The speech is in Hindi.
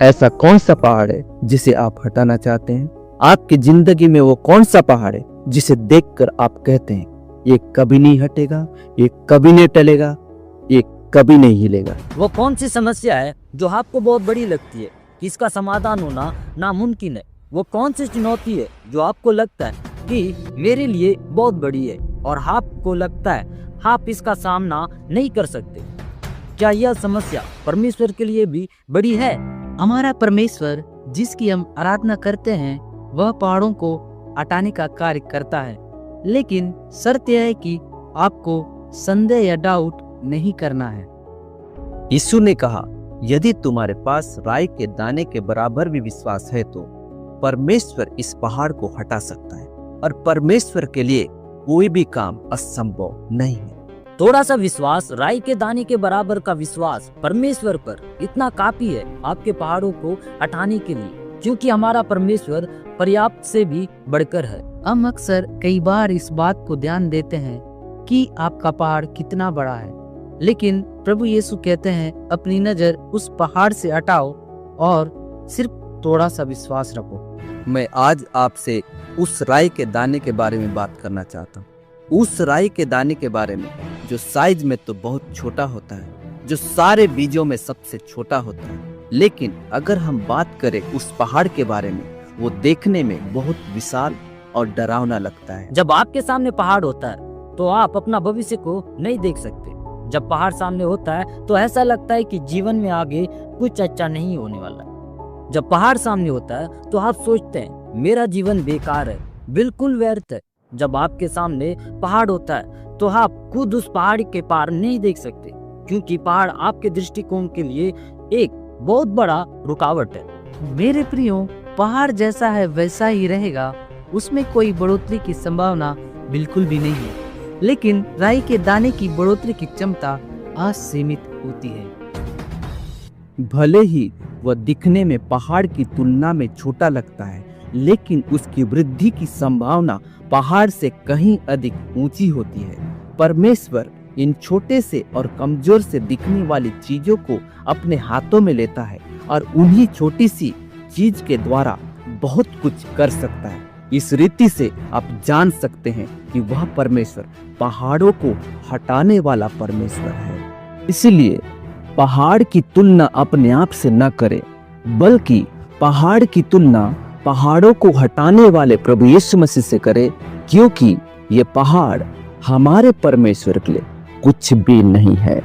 ऐसा कौन सा पहाड़ है जिसे आप हटाना चाहते हैं? आपकी जिंदगी में वो कौन सा पहाड़ है जिसे देखकर आप कहते हैं ये कभी नहीं हटेगा, ये कभी नहीं टलेगा, ये कभी नहीं हिलेगा? वो कौन सी समस्या है जो आपको बहुत बड़ी लगती है कि इसका समाधान होना नामुमकिन है? वो कौन सी चुनौती है जो आपको लगता है कि मेरे लिए बहुत बड़ी है और आपको लगता है आप इसका सामना नहीं कर सकते? क्या यह समस्या परमेश्वर के लिए भी बड़ी है? हमारा परमेश्वर जिसकी हम आराधना करते हैं वह पहाड़ों को हटाने का कार्य करता है, लेकिन शर्त यह है कि आपको संदेह या डाउट नहीं करना है। यीशु ने कहा, यदि तुम्हारे पास राई के दाने के बराबर भी विश्वास है तो परमेश्वर इस पहाड़ को हटा सकता है और परमेश्वर के लिए कोई भी काम असंभव नहीं है। थोड़ा सा विश्वास, राई के दाने के बराबर का विश्वास परमेश्वर पर इतना काफी है आपके पहाड़ों को हटाने के लिए, क्योंकि हमारा परमेश्वर पर्याप्त से भी बढ़कर है। हम अक्सर कई बार इस बात को ध्यान देते हैं कि आपका पहाड़ कितना बड़ा है, लेकिन प्रभु यीशु कहते हैं अपनी नजर उस पहाड़ से हटाओ और सिर्फ थोड़ा सा विश्वास रखो। मैं आज आपसे उस राई के दाने के बारे में बात करना चाहता हूँ। उस राई के दाने के बारे में जो साइज में तो बहुत छोटा होता है, जो सारे बीजों में सबसे छोटा होता है, लेकिन अगर हम बात करें उस पहाड़ के बारे में, वो देखने में बहुत विशाल और डरावना लगता है। जब आपके सामने पहाड़ होता है तो आप अपना भविष्य को नहीं देख सकते। जब पहाड़ सामने होता है तो ऐसा लगता है कि जीवन में आगे कुछ अच्छा नहीं होने वाला। जब पहाड़ सामने होता है तो आप सोचते हैं मेरा जीवन बेकार है, बिल्कुल व्यर्थ है। जब आपके सामने पहाड़ होता है तो आप खुद उस पहाड़ के पार नहीं देख सकते, क्योंकि पहाड़ आपके दृष्टिकोण के लिए एक बहुत बड़ा रुकावट है। मेरे प्रियो, पहाड़ जैसा है वैसा ही रहेगा, उसमें कोई बढ़ोतरी की संभावना बिल्कुल भी नहीं है, लेकिन राई के दाने की बढ़ोतरी की क्षमता असीमित होती है। भले ही वह दिखने में पहाड़ की तुलना में छोटा लगता है, लेकिन उसकी वृद्धि की संभावना पहाड़ से कहीं अधिक ऊंची होती है। परमेश्वर इन छोटे से और कमजोर से दिखने वाली चीजों को अपने हाथों में लेता है और उन्हीं छोटी सी चीज के द्वारा बहुत कुछ कर सकता है। इस रीति से आप जान सकते हैं कि वह परमेश्वर पहाड़ों को हटाने वाला परमेश्वर है। इसलिए पहाड़ की तुलना अपने आप से न करें, बल्कि पहाड़ की तुलना पहाड़ों को हटाने वाले प्रभु यीशु मसीह से करें, क्योंकि ये पहाड़ हमारे परमेश्वर के लिए कुछ भी नहीं है।